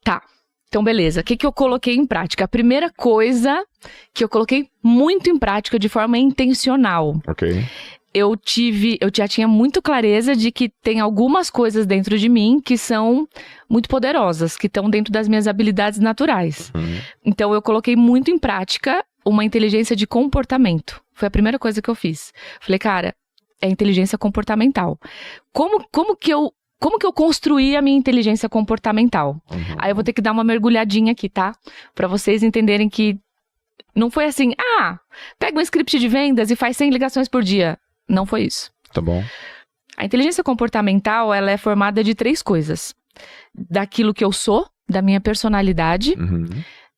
Tá. Então, beleza. O que eu coloquei em prática? A primeira coisa que eu coloquei muito em prática de forma intencional. Ok. Eu já tinha muito clareza de que tem algumas coisas dentro de mim que são muito poderosas, que estão dentro das minhas habilidades naturais. Então, eu coloquei muito em prática uma inteligência de comportamento. Foi a primeira coisa que eu fiz. Falei, cara, é inteligência comportamental. Como que eu construí a minha inteligência comportamental? Aí eu vou ter que dar uma mergulhadinha aqui, tá? Pra vocês entenderem que não foi assim, pega um script de vendas e faz 100 ligações por dia. Não foi isso. Tá bom. A inteligência comportamental, ela é formada de 3 coisas. Daquilo que eu sou, da minha personalidade,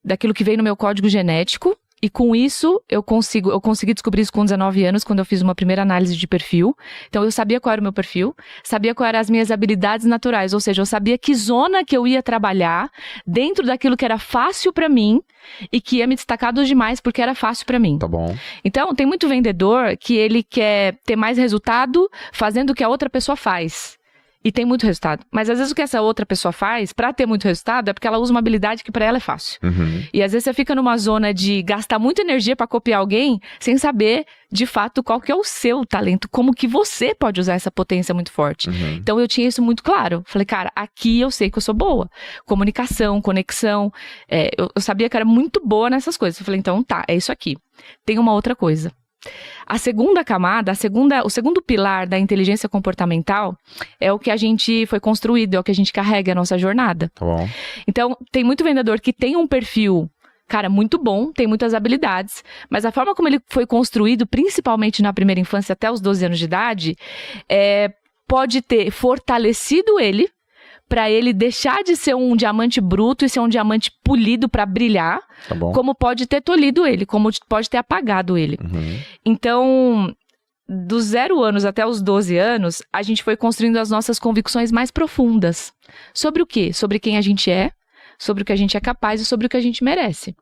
daquilo que vem no meu código genético. E com isso, eu consegui descobrir isso com 19 anos, quando eu fiz uma primeira análise de perfil. Então, eu sabia qual era o meu perfil, sabia quais eram as minhas habilidades naturais, ou seja, eu sabia que zona que eu ia trabalhar dentro daquilo que era fácil pra mim e que ia me destacar dos demais porque era fácil pra mim. Tá bom. Então, tem muito vendedor que ele quer ter mais resultado fazendo o que a outra pessoa faz. E tem muito resultado. Mas às vezes o que essa outra pessoa faz, pra ter muito resultado, é porque ela usa uma habilidade que pra ela é fácil. E às vezes você fica numa zona de gastar muita energia pra copiar alguém, sem saber, de fato, qual que é o seu talento, como que você pode usar essa potência muito forte. Então eu tinha isso muito claro. Falei, cara, aqui eu sei que eu sou boa. Comunicação, conexão. Eu sabia que era muito boa nessas coisas. Eu falei, então tá, é isso aqui. Tem uma outra coisa. A segunda camada, o segundo pilar da inteligência comportamental é o que a gente foi construído, é o que a gente carrega a nossa jornada. Tá bom. Então, tem muito vendedor que tem um perfil, cara, muito bom, tem muitas habilidades, mas a forma como ele foi construído, principalmente na primeira infância até os 12 anos de idade, pode ter fortalecido ele para ele deixar de ser um diamante bruto e ser um diamante polido para brilhar, Tá bom. como pode ter tolhido ele, como pode ter apagado ele. Então, dos 0 anos até os 12 anos, a gente foi construindo as nossas convicções mais profundas. Sobre o quê? Sobre quem a gente é, sobre o que a gente é capaz e sobre o que a gente merece.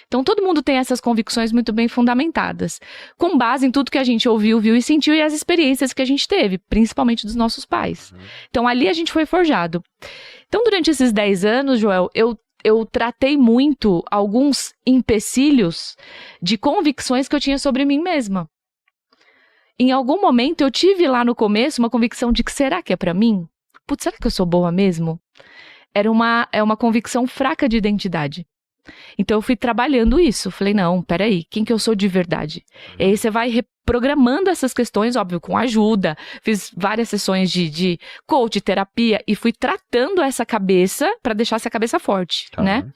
Então, todo mundo tem essas convicções muito bem fundamentadas, com base em tudo que a gente ouviu, viu e sentiu e as experiências que a gente teve, principalmente dos nossos pais. Então, ali a gente foi forjado. Então, durante esses 10 anos, Joel, eu tratei muito alguns empecilhos de convicções que eu tinha sobre mim mesma. Em algum momento, eu tive lá no começo uma convicção de que será que é pra mim? Putz, será que eu sou boa mesmo? É uma convicção fraca de identidade. Então, eu fui trabalhando isso. Falei, não, peraí, quem que eu sou de verdade? E aí, você vai reprogramando essas questões, óbvio, com ajuda. Fiz várias sessões de coach, terapia, e fui tratando essa cabeça para deixar essa cabeça forte, né?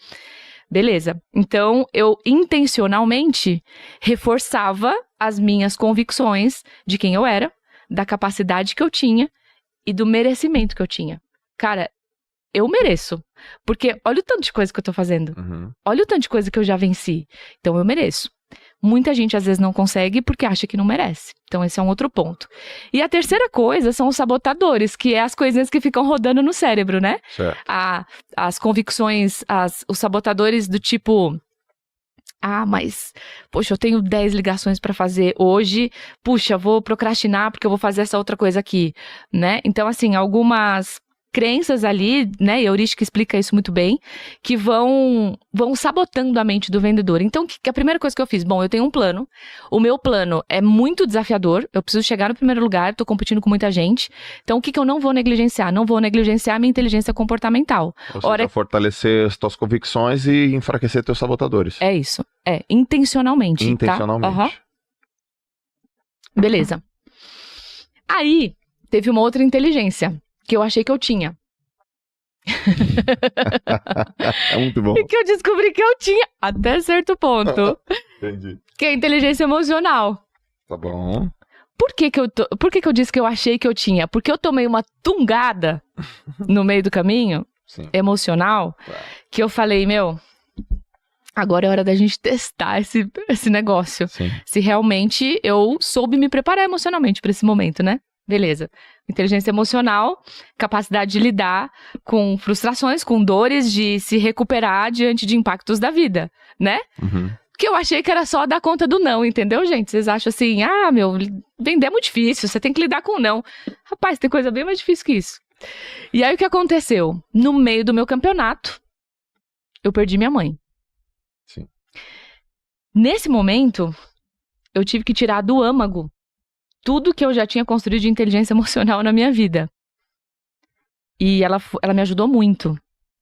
Beleza. Então, eu intencionalmente reforçava as minhas convicções de quem eu era, da capacidade que eu tinha e do merecimento que eu tinha. Cara, eu mereço. Porque olha o tanto de coisa que eu tô fazendo. Olha o tanto de coisa que eu já venci. Então eu mereço. Muita gente às vezes não consegue porque acha que não merece. Então esse é um outro ponto. E a terceira coisa são os sabotadores, que é as coisinhas que ficam rodando no cérebro, né? Certo. As convicções, os sabotadores do tipo... mas, poxa, eu tenho 10 ligações pra fazer hoje, puxa, vou procrastinar porque eu vou fazer essa outra coisa aqui, né? Então, assim, algumas crenças ali, né, e a heurística explica isso muito bem, que vão sabotando a mente do vendedor. Então, a primeira coisa que eu fiz, bom, eu tenho um plano, o meu plano é muito desafiador, eu preciso chegar no primeiro lugar, tô competindo com muita gente, então o que eu não vou negligenciar? Não vou negligenciar a minha inteligência comportamental. Ou seja, fortalecer as tuas convicções e enfraquecer teus sabotadores. É isso, intencionalmente. Intencionalmente. Tá? Beleza. Aí, teve uma outra inteligência que eu achei que eu tinha. É muito bom. E que eu descobri que eu tinha, até certo ponto. Entendi. Que é a inteligência emocional. Tá bom. Por que que eu disse que eu achei que eu tinha? Porque eu tomei uma tungada no meio do caminho, emocional, que eu falei, agora é hora da gente testar esse negócio. Se realmente eu soube me preparar emocionalmente para esse momento, né? Beleza. Inteligência emocional, capacidade de lidar com frustrações, com dores, de se recuperar diante de impactos da vida, né? Que eu achei que era só dar conta do não, entendeu, gente? Vocês acham assim, vender é muito difícil, você tem que lidar com o não. Rapaz, tem coisa bem mais difícil que isso. E aí, o que aconteceu? No meio do meu campeonato, eu perdi minha mãe. Sim. Nesse momento, eu tive que tirar do âmago tudo que eu já tinha construído de inteligência emocional na minha vida. E ela me ajudou muito.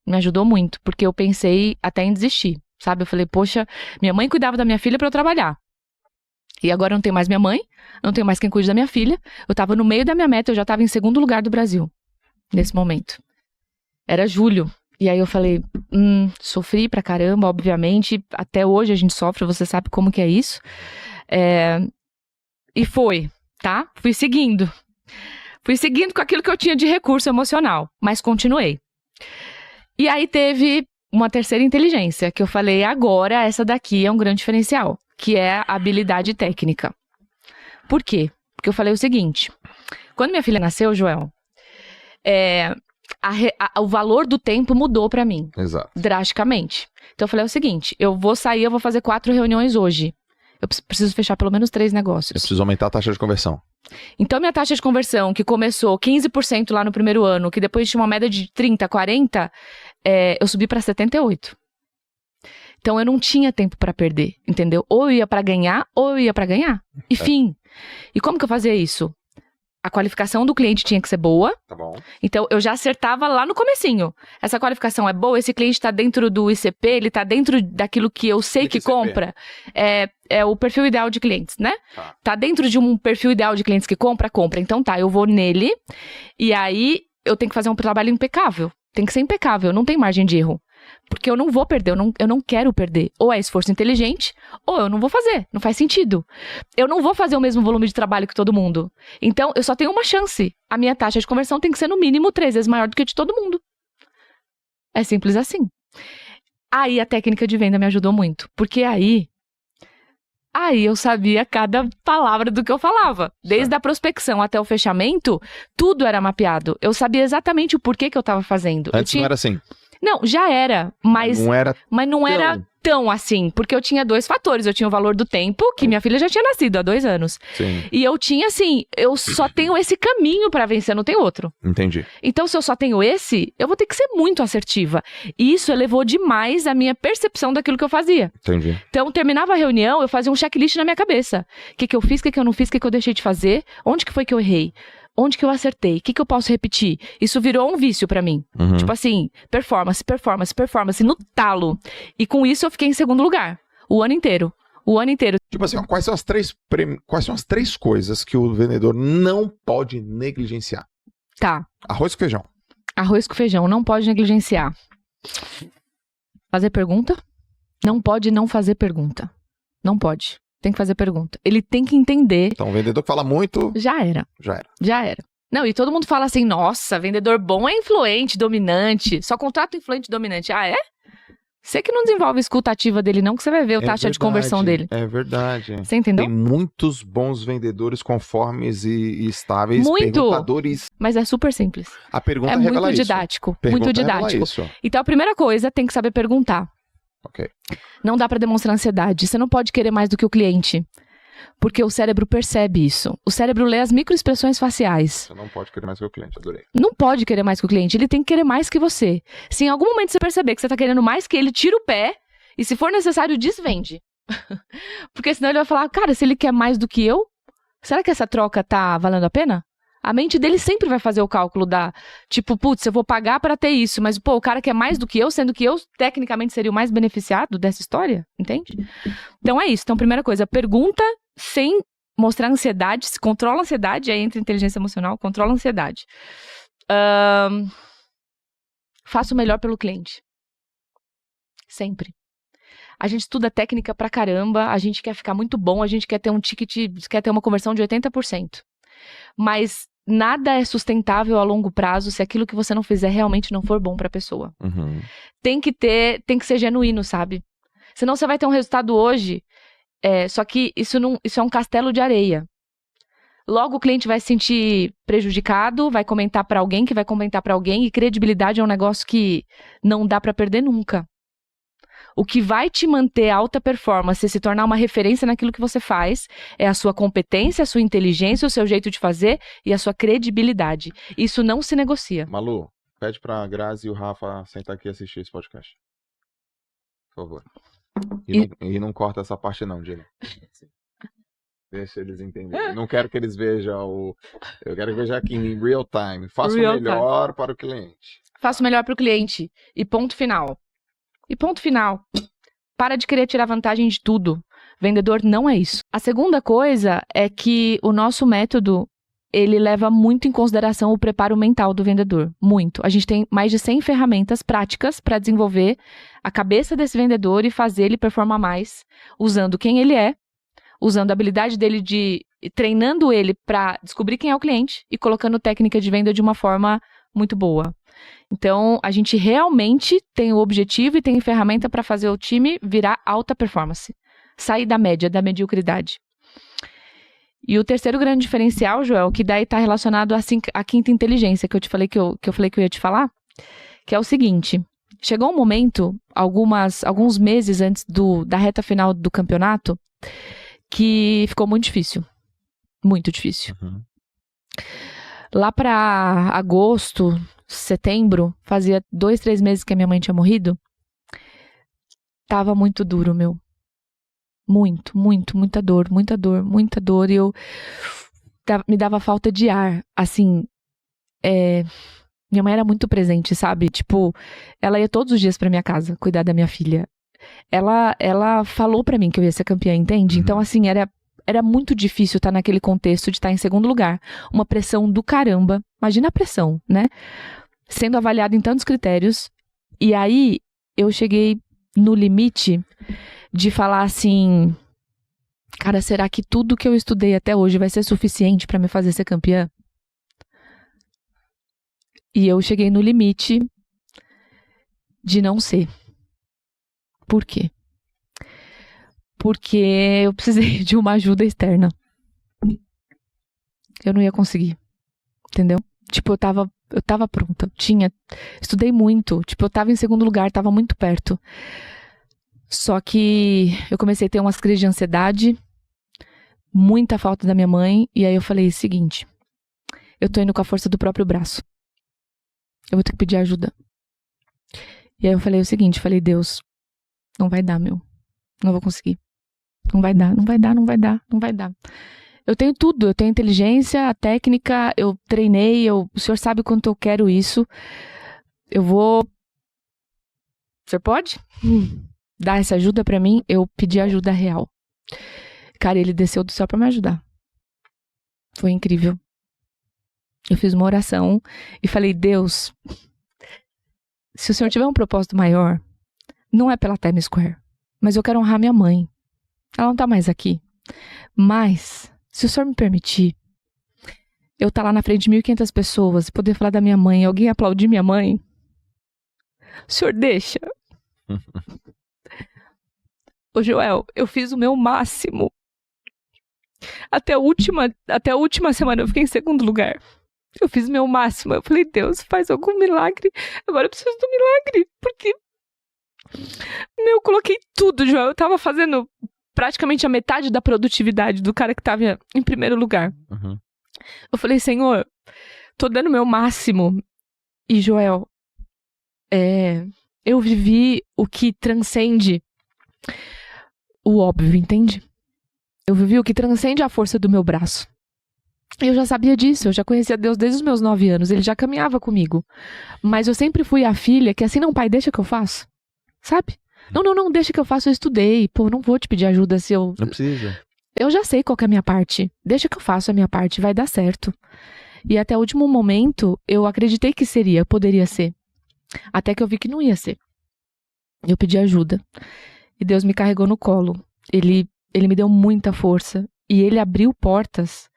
Me ajudou muito, porque eu pensei até em desistir, sabe? Eu falei, poxa, minha mãe cuidava da minha filha pra eu trabalhar. E agora eu não tenho mais minha mãe, não tenho mais quem cuide da minha filha. Eu tava no meio da minha meta, eu já tava em segundo lugar do Brasil, nesse momento. Era julho. E aí eu falei, sofri pra caramba, obviamente. Até hoje a gente sofre, você sabe como que é isso. E foi, tá? Fui seguindo. Fui seguindo com aquilo que eu tinha de recurso emocional, mas continuei. E aí teve uma terceira inteligência, que eu falei, agora essa daqui é um grande diferencial, que é a habilidade técnica. Por quê? Porque eu falei o seguinte, quando minha filha nasceu, Joel, o valor do tempo mudou pra mim. Exato. Drasticamente. Então eu falei o seguinte, eu vou sair, eu vou fazer 4 reuniões hoje. Eu preciso fechar pelo menos 3 negócios. Eu preciso aumentar a taxa de conversão. Então, minha taxa de conversão, que começou 15% lá no primeiro ano, que depois tinha uma média de 30%, 40%, eu subi para 78%. Então, eu não tinha tempo para perder, entendeu? Ou eu ia para ganhar, ou eu ia para ganhar. E fim. E como que eu fazia isso? A qualificação do cliente tinha que ser boa. Tá bom. Então, eu já acertava lá no comecinho. Essa qualificação é boa, esse cliente está dentro do ICP, ele está dentro daquilo que eu sei que compra. É o perfil ideal de clientes, né? Tá dentro de um perfil ideal de clientes que compra. Então tá, eu vou nele e aí eu tenho que fazer um trabalho impecável. Tem que ser impecável, não tem margem de erro. Porque eu não vou perder, eu não quero perder. Ou é esforço inteligente, ou eu não vou fazer. Não faz sentido. Eu não vou fazer o mesmo volume de trabalho que todo mundo. Então, eu só tenho uma chance. A minha taxa de conversão tem que ser no mínimo 3 vezes maior do que a de todo mundo. É simples assim. Aí a técnica de venda me ajudou muito. Porque aí eu sabia cada palavra do que eu falava. Desde a prospecção até o fechamento, tudo era mapeado. Eu sabia exatamente o porquê que eu estava fazendo. Antes não era assim. Não, já era, mas não era tão assim, porque eu tinha 2 fatores. Eu tinha o valor do tempo, que minha filha já tinha nascido há 2 anos. Sim. E eu tinha assim, eu só tenho esse caminho pra vencer, não tem outro. Entendi. Então, se eu só tenho esse, eu vou ter que ser muito assertiva. E isso elevou demais a minha percepção daquilo que eu fazia. Entendi. Então, terminava a reunião, eu fazia um checklist na minha cabeça. O que eu fiz, o que eu não fiz, o que eu deixei de fazer, onde que foi que eu errei. Onde que eu acertei? O que eu posso repetir? Isso virou um vício pra mim. Tipo assim, performance no talo. E com isso eu fiquei em segundo lugar. O ano inteiro. Tipo assim, ó, quais são as três coisas que o vendedor não pode negligenciar? Tá. Arroz com feijão. Arroz com feijão, não pode negligenciar. Fazer pergunta? Não pode não fazer pergunta. Não pode. Tem que fazer pergunta. Ele tem que entender. Então, o vendedor que fala muito... Já era. Não, e todo mundo fala assim, nossa, vendedor bom é influente, dominante. Só contrato influente e dominante. Ah, é? Você que não desenvolve a escuta ativa dele não, que você vai ver a taxa de conversão dele. É verdade. Você entendeu? Tem muitos bons vendedores conformes e estáveis. Muito. Perguntadores. Mas é super simples. A pergunta é revela muito isso. didático. Pergunta muito didático. Isso. Então, a primeira coisa, tem que saber perguntar. Ok. Não dá pra demonstrar ansiedade. Você não pode querer mais do que o cliente. Porque o cérebro percebe isso. O cérebro lê as microexpressões faciais. Você não pode querer mais que o cliente, adorei. Não pode querer mais que o cliente, ele tem que querer mais que você. Se em algum momento você perceber que você tá querendo mais que ele, tira o pé e, se for necessário, desvende. Porque senão ele vai falar, cara, se ele quer mais do que eu, será que essa troca tá valendo a pena? A mente dele sempre vai fazer o cálculo da, tipo, putz, eu vou pagar pra ter isso, mas, pô, o cara quer mais do que eu, sendo que eu, tecnicamente, seria o mais beneficiado dessa história, entende? Então é isso. Então, primeira coisa, pergunta sem mostrar ansiedade, se controla a ansiedade, aí entra inteligência emocional, controla a ansiedade. Faça o melhor pelo cliente. Sempre. A gente estuda técnica pra caramba, a gente quer ficar muito bom, a gente quer ter um ticket, quer ter uma conversão de 80%. Mas nada é sustentável a longo prazo se aquilo que você não fizer realmente não for bom pra pessoa. Tem que ser genuíno, sabe? Senão você vai ter um resultado hoje, só que isso é um castelo de areia. Logo o cliente vai se sentir prejudicado, vai comentar pra alguém que vai comentar pra alguém, e credibilidade é um negócio que não dá pra perder nunca. O que vai te manter alta performance e se tornar uma referência naquilo que você faz é a sua competência, a sua inteligência, o seu jeito de fazer e a sua credibilidade. Isso não se negocia. Malu, pede pra Grazi e o Rafa sentar aqui e assistir esse podcast. favor. E não corta essa parte não, Jenny. Deixa eles entenderem. Não quero que eles vejam eu quero que vejam aqui em real time. Faça o melhor para o cliente. Faça o melhor para o cliente. E ponto final. Para de querer tirar vantagem de tudo. Vendedor não é isso. A segunda coisa é que o nosso método, ele leva muito em consideração o preparo mental do vendedor. Muito. A gente tem mais de 100 ferramentas práticas para desenvolver a cabeça desse vendedor e fazer ele performar mais, usando quem ele é, usando a habilidade dele treinando ele para descobrir quem é o cliente e colocando técnica de venda de uma forma muito boa. Então, a gente realmente tem o objetivo e tem ferramenta para fazer o time virar alta performance. Sair da média, da mediocridade. E o terceiro grande diferencial, Joel, que daí está relacionado à quinta inteligência, que eu te falei que eu falei que eu ia te falar, que é o seguinte: chegou um momento, alguns meses antes da reta final do campeonato, que ficou muito difícil. Muito difícil. Uhum. Lá para agosto, setembro, fazia 2, 3 meses que a minha mãe tinha morrido. Tava muito duro, meu. Muita dor. E me dava falta de ar. Assim, minha mãe era muito presente, sabe? Tipo, ela ia todos os dias pra minha casa cuidar da minha filha. Ela falou pra mim que eu ia ser campeã, entende? Uhum. Então, assim, era muito difícil estar naquele contexto de estar em segundo lugar. Uma pressão do caramba. Imagina a pressão, né? Sendo avaliada em tantos critérios. E aí, eu cheguei no limite de falar assim: cara, será que tudo que eu estudei até hoje vai ser suficiente pra me fazer ser campeã? E eu cheguei no limite de não ser. Por quê? Porque eu precisei de uma ajuda externa. Eu não ia conseguir. Entendeu? Tipo, eu tava pronta. Estudei muito. Tipo, eu tava em segundo lugar, tava muito perto. Só que eu comecei a ter umas crises de ansiedade, muita falta da minha mãe, e aí eu falei o seguinte: eu tô indo com a força do próprio braço. Eu vou ter que pedir ajuda. E aí eu falei o seguinte, Deus, não vai dar, meu. Não vou conseguir. Não vai dar. Eu tenho tudo, eu tenho inteligência, a técnica, eu treinei, o senhor sabe quanto eu quero isso. Eu vou... O senhor pode dar essa ajuda pra mim? Eu pedi ajuda real. Cara, ele desceu do céu pra me ajudar. Foi incrível. Eu fiz uma oração e falei: Deus, se o senhor tiver um propósito maior, não é pela Times Square, mas eu quero honrar minha mãe. Ela não tá mais aqui. Mas, se o senhor me permitir, eu tá lá na frente de 1.500 pessoas e poder falar da minha mãe, alguém aplaudir minha mãe, o senhor deixa? Ô Joel, eu fiz o meu máximo. Até a última semana eu fiquei em segundo lugar. Eu fiz o meu máximo. Eu falei: Deus, faz algum milagre. Agora eu preciso do milagre. Porque eu coloquei tudo, Joel. Eu tava fazendo praticamente a metade da produtividade do cara que tava em primeiro lugar. Uhum. Eu falei: Senhor, tô dando o meu máximo. E Joel, eu vivi o que transcende o óbvio, entende? Eu vivi o que transcende a força do meu braço. Eu já sabia disso, eu já conhecia Deus desde os meus 9 anos, ele já caminhava comigo. Mas eu sempre fui a filha que assim, não, pai, deixa que eu faço. Sabe? Não, deixa que eu faço, eu estudei. Pô, não vou te pedir ajuda se eu... Não precisa. Eu já sei qual que é a minha parte. Deixa que eu faço a minha parte, vai dar certo. E até o último momento, eu acreditei que poderia ser. Até que eu vi que não ia ser. Eu pedi ajuda. E Deus me carregou no colo. Ele me deu muita força. E ele abriu portas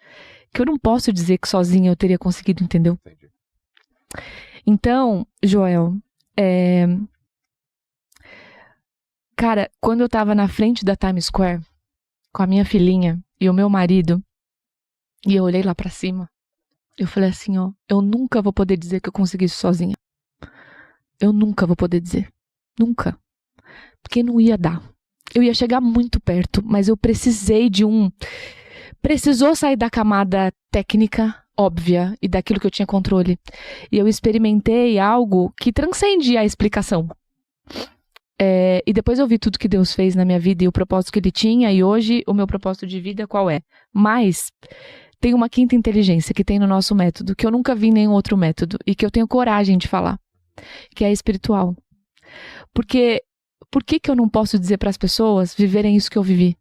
que eu não posso dizer que sozinha eu teria conseguido, entendeu? Entendi. Então, Joel, cara, quando eu tava na frente da Times Square, com a minha filhinha e o meu marido, e eu olhei lá pra cima, eu falei assim, ó, eu nunca vou poder dizer que eu consegui isso sozinha. Eu nunca vou poder dizer. Nunca. Porque não ia dar. Eu ia chegar muito perto, mas eu precisei precisou sair da camada técnica óbvia e daquilo que eu tinha controle. E eu experimentei algo que transcende a explicação. E depois eu vi tudo que Deus fez na minha vida e o propósito que Ele tinha, e hoje o meu propósito de vida qual é? Mas tem uma quinta inteligência que tem no nosso método, que eu nunca vi em nenhum outro método, e que eu tenho coragem de falar, que é a espiritual. Porque, por que eu não posso dizer para as pessoas viverem isso que eu vivi?